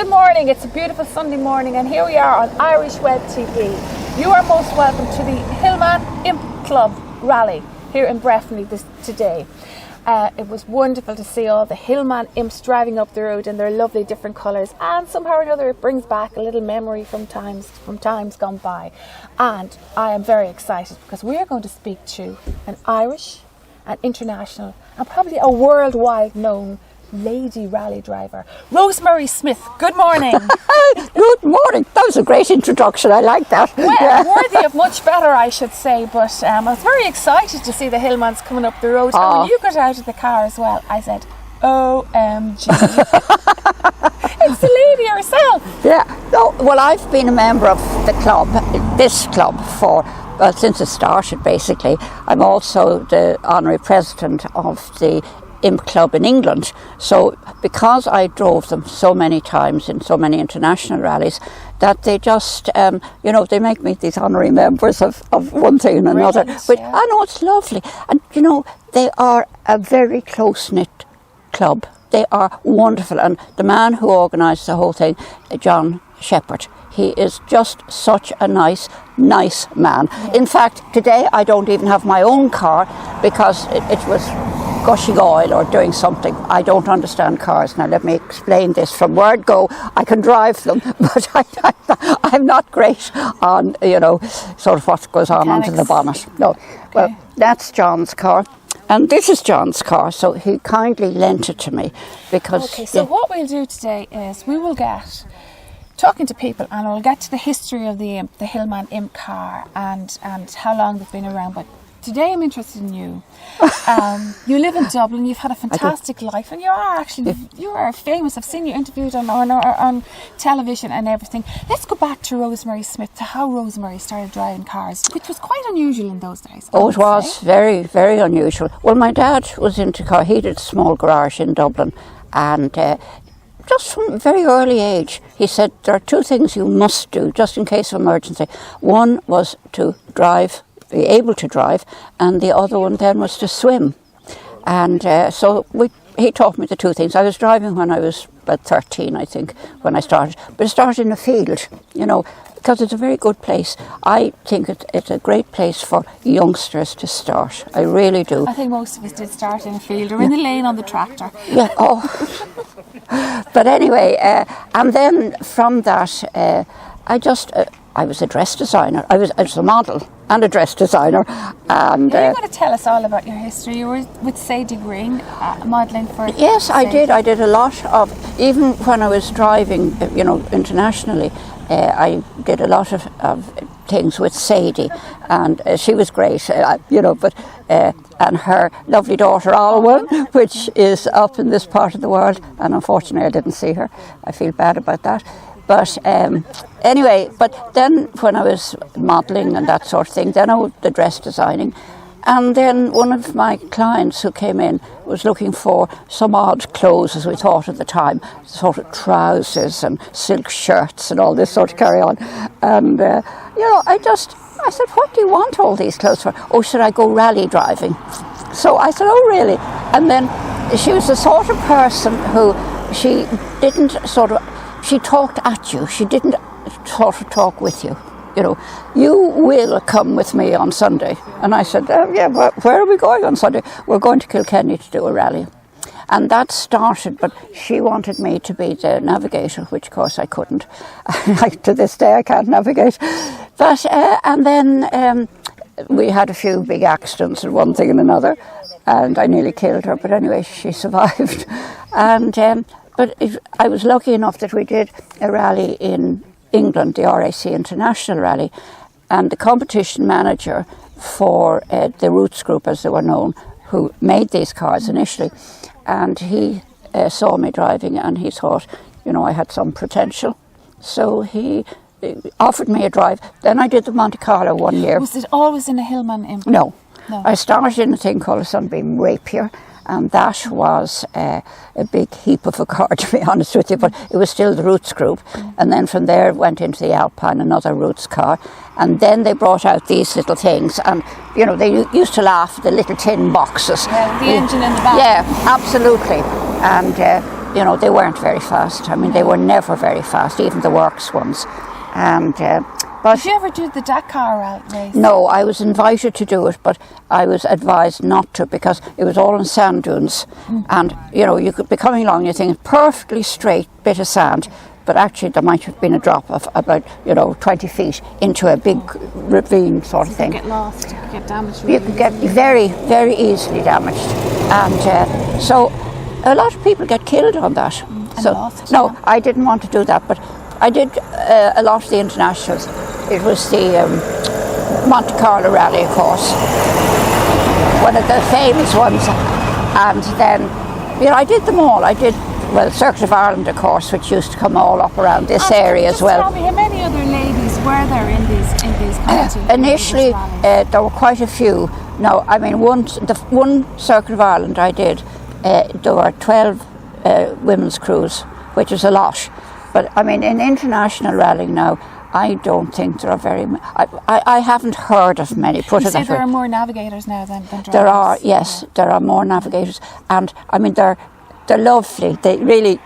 Good morning, it's a beautiful Sunday morning and here we are on Irishwebtv. You are most welcome to the Hillman Imp Club Rally here in Breffni today. It was wonderful to see all the Hillman imps driving up the road in their lovely different colours, and somehow or another it brings back a little memory from times gone by. And I am very excited because we are going to speak to an Irish, an international and probably a worldwide known lady rally driver, Rosemary Smith. Good morning. Good morning. That was a great introduction. I like that. Well, yeah. Worthy of much better, I should say. But I was very excited to see the Hillmans coming up the road. And when you got out of the car as well, I said, OMG. It's the lady herself. Yeah. No, well, I've been a member of the club, this club, since it started, basically. I'm also the honorary president of the Imp Club in England. So because I drove them so many times in so many international rallies, that they just, they make me these honorary members of one thing and another. But yeah. I know, it's lovely. And, they are a very close-knit club. They are wonderful. And the man who organised the whole thing, Shepard, he is just such a nice man. Yeah. In fact, today I don't even have my own car because it was gushing oil or doing something. I don't understand cars. Now let me explain this. From word go, I can drive them, but I'm not great on, sort of what goes on under the bonnet. No. Okay. Well, that's John's car. And this is John's car, so he kindly lent it to me because... Okay, so what we'll do today is we will get talking to people and we'll get to the history of the Hillman Imp car and how long they've been around. But today I'm interested in you. You live in Dublin, you've had a fantastic life, and you are famous. I've seen you interviewed on television and everything. Let's go back to Rosemary Smith, to how Rosemary started driving cars, which was quite unusual in those days. Oh, it was very, very unusual. Well, my dad was into car. He did a small garage in Dublin, and just from a very early age, he said there are two things you must do just in case of emergency. One was to be able to drive, and the other one then was to swim. And he taught me the two things. I was driving when I was about 13, I think, when I started. But I started in a field, because it's a very good place. I think it's a great place for youngsters to start. I really do. I think most of us did start in a field or in the lane on the tractor. Yeah, But anyway, and then from that, I was a dress designer. I was a model and a dress designer. And you're going to tell us all about your history. You were with Sadie Green, modelling for... Yes, Sadie. I did. I did a lot of... Even when I was driving, internationally, I did a lot of things with Sadie. And she was great, but... and her lovely daughter, Alwyn, which is up in this part of the world. And unfortunately, I didn't see her. I feel bad about that. But anyway, but then when I was modelling and that sort of thing, then I was the dress designing. And then one of my clients who came in was looking for some odd clothes, as we thought at the time, sort of trousers and silk shirts and all this sort of carry on. And, I said, what do you want all these clothes for? Oh, should I go rally driving? So I said, oh, really? And then she was the sort of person who she talked at you. She didn't sort of talk with you. You will come with me on Sunday. And I said, where are we going on Sunday? We're going to Kilkenny to do a rally. And that started, but she wanted me to be the navigator, which of course I couldn't. To this day I can't navigate. But, and then we had a few big accidents and one thing and another. And I nearly killed her, but anyway, she survived. And I was lucky enough that we did a rally in England, the RAC International Rally, and the competition manager for the Roots Group, as they were known, who made these cars initially, and he saw me driving and he thought, I had some potential. So he offered me a drive. Then I did the Monte Carlo one year. Was it always in a Hillman Imp? No. I started in a thing called a Sunbeam Rapier, and that was a big heap of a car, to be honest with you, but it was still the Roots Group. And then from there went into the Alpine, another Roots car, and then they brought out these little things, and they used to laugh at the little tin boxes. Yeah, the engine in the back. Yeah, absolutely. And you know, they weren't very fast. I mean, they were never very fast, even the works ones. And but did you ever do the Dakar race? No, I was invited to do it, but I was advised not to because it was all in sand dunes. And, you know, you could be coming along and you think perfectly straight bit of sand, but actually there might have been a drop of about, you know, 20 feet into a big ravine sort of thing. You could get lost, you could get damaged. You could get very, very easily damaged. And so a lot of people get killed on that. And So lost, no, yeah. I didn't want to do that, but I did a lot of the internationals. It was the Monte Carlo Rally, of course, one of the famous ones. And then, you know, I did them all. I did, well, Circuit of Ireland, of course, which used to come all up around this area as well. Tell me, how many other ladies were there in these competitions? Initially, there were quite a few. No, I mean, the one Circuit of Ireland I did, there were 12 women's crews, which is a lot. But I mean, in international rallying now, I don't think there are very. I haven't heard of many. Put you it say that there way. are more navigators now than drivers. There are, yes, there are more navigators, and I mean they're lovely. They really.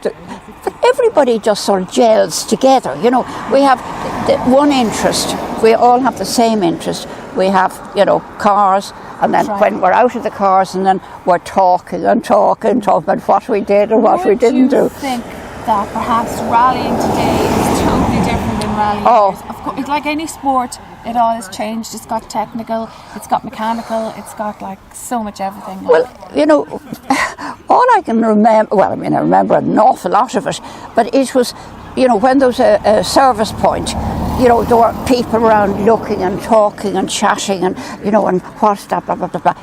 Everybody just sort of gels together. You know, we have the one interest. We all have the same interest. We have, you know, cars, and then when we're out of the cars, and then we're talking about what we did and what we didn't do. Would you think that perhaps rallying today is totally different than rallying? Of course, it's like any sport. It all has changed. It's got technical, it's got mechanical, it's got like so much everything. Well, you know, all I can remember, well, I mean, I remember an awful lot of it, but it was, you know, when there was a service point, you know, there were people around looking and talking and chatting and, you know, and what's that, blah, blah, blah, blah.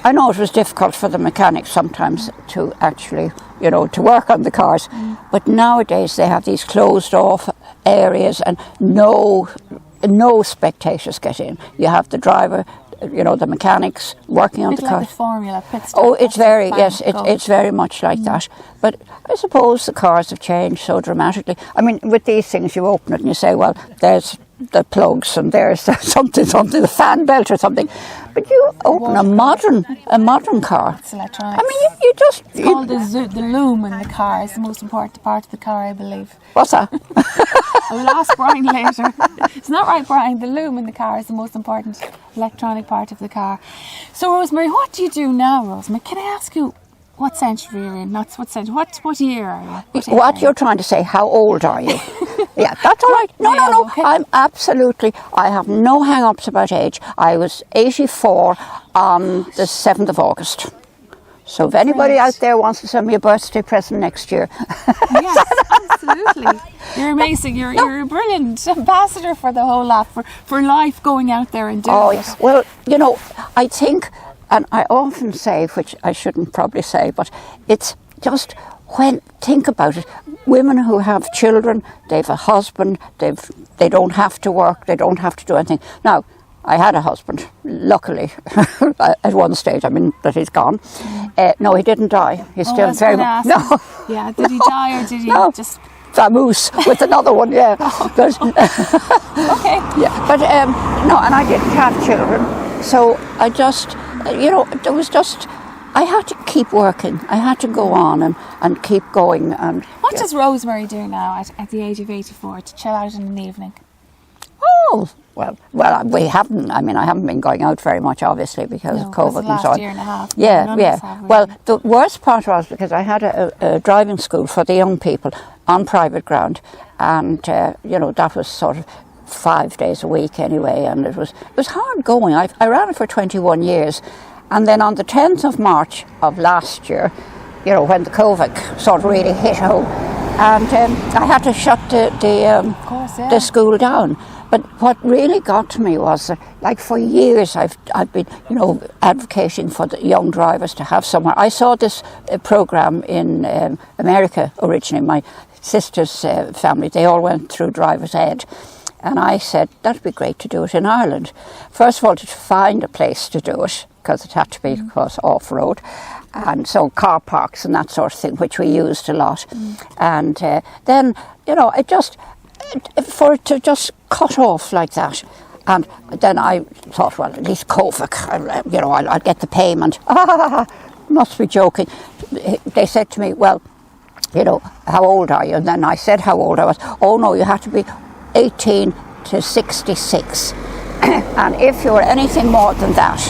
I know it was difficult for the mechanics sometimes to actually, you know, to work on the cars, but nowadays they have these closed off areas and no spectators get in. You have the driver, you know, the mechanics working on the car. Like the formula pit stop. Oh, it's very, yes, it's very much like that. But I suppose the cars have changed so dramatically. I mean, with these things, you open it and you say, well, there's the plugs and there's something, the fan belt or something. But you open a modern car. It's electronics. I mean, you just... It's called the loom in the car. It's the most important part of the car, I believe. What's that? I will ask Brian later. It's not right, Brian. The loom in the car is the most important electronic part of the car. So, Rosemary, what do you do now, Rosemary? Can I ask you what century you're in? Not what century. What year are you? What you're trying to say, how old are you? Yeah, that's all right. No. Okay. I have no hang-ups about age. I was 84 on the 7th of August. So if anybody out there wants to send me a birthday present next year. Yes, absolutely. You're amazing. You're a brilliant ambassador for the whole lot, for life, going out there and doing it. Well, you know, I think, and I often say, which I shouldn't probably say, but it's just think about it, women who have children, they've a husband, they don't have to work, they don't have to do anything. Now, I had a husband, luckily, at one stage. I mean, that he's gone. No, he didn't die. He's still very much. No. Yeah, did he die or did he just... Vamoose with another one, yeah. But, okay. Yeah, but no, and I didn't have children. So I just, you know, there was just... I had to keep working. I had to go on and keep going. And what does Rosemary do now at the age of 84 to chill out in an evening? Oh, well, we haven't. I mean, I haven't been going out very much, obviously, because of COVID and so on. Year and a half. Yeah. Well, the worst part was because I had a driving school for the young people on private ground, and you know, that was sort of 5 days a week anyway, and it was hard going. I ran it for 21 years. And then on the 10th of March of last year, you know, when the COVID sort of really hit home, and I had to shut the school down. But what really got to me was that, like, for years I've been, you know, advocating for the young drivers to have somewhere. I saw this program in America originally. My sister's family, they all went through driver's ed. And I said, that'd be great to do it in Ireland. First of all, to find a place to do it, because it had to be, of course, off-road. And so car parks and that sort of thing, which we used a lot. And then, you know, for it to just cut off like that. And then I thought, well, at least COVID, you know, I'll get the payment. Must be joking. They said to me, well, you know, how old are you? And then I said how old I was. Oh no, you have to be 18 to 66. And if you were anything more than that,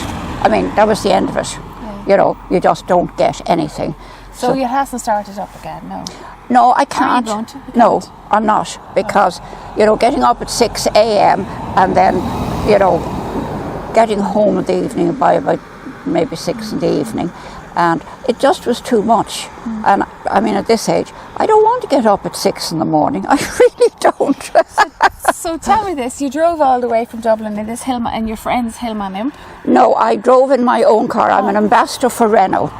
I mean, that was the end of it. Yeah. You know, you just don't get anything. So you hasn't started up again, no? No, I can't. Are you going to? No, I'm not, because, you know, getting up at 6 a.m. and then, you know, getting home in the evening by about maybe 6 in the evening, and it just was too much. And I mean, at this age, I don't want to get up at 6 in the morning. I really don't. So tell me this: you drove all the way from Dublin in this Hillman, and your friend's Hillman imp? No, I drove in my own car. I'm an ambassador for Renault,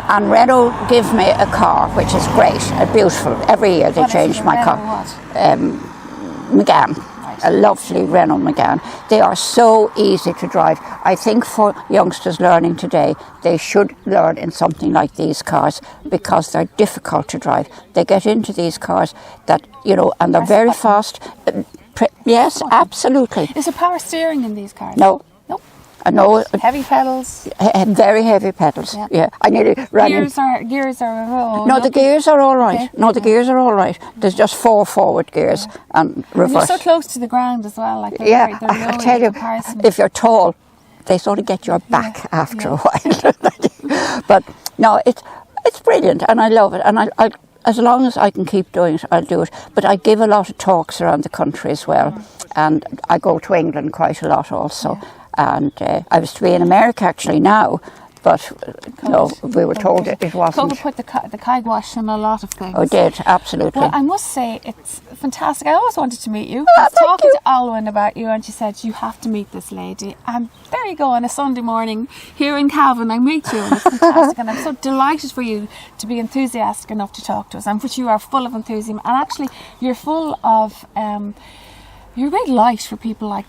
and Renault give me a car, which is great, beautiful. Every year they change my car. Megane. A lovely Renault Megane. They are so easy to drive. I think for youngsters learning today, they should learn in something like these cars, because they're difficult to drive. They get into these cars that, you know, and they're very fast. Yes, absolutely. Is there power steering in these cars? No. Nope. No. Heavy pedals. Very heavy pedals. Yeah. I nearly ran Gears are. No, the gears are all right. Okay. No, the gears are all right. There's just 4 forward gears and reverse. And you're so close to the ground as well. Like I tell you, if you're tall, they sort of get your back after a while. But no, it's brilliant, and I love it, and I as long as I can keep doing it, I'll do it. But I give a lot of talks around the country as well, and I go to England quite a lot also. And I was to be in America actually now, but no, we were told it wasn't. COVID put the kibosh on a lot of things. Oh, it did, absolutely. Well, I must say, it's fantastic. I always wanted to meet you. I was talking to Alwyn about you, and she said, you have to meet this lady. And there you go, on a Sunday morning here in Calvin, I meet you, and it's fantastic. And I'm so delighted for you to be enthusiastic enough to talk to us, and which you are full of enthusiasm. And actually, you're full of, you're a great light for people like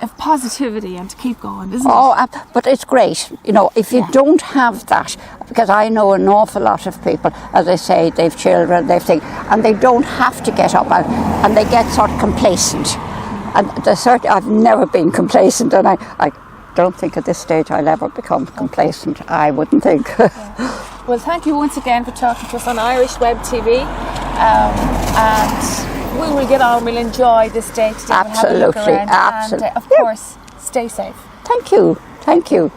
of positivity and to keep going, isn't it? But it's great, you know, if you don't have that, because I know an awful lot of people, as I say, they've children, they've things, and they don't have to get up and they get sort of complacent. And I've never been complacent, and I don't think at this stage I'll ever become complacent, I wouldn't think. Well, thank you once again for talking to us on Irishwebtv, and we will get on, we'll enjoy this day today. Absolutely, and have a look around, absolutely. And of course, stay safe. Thank you.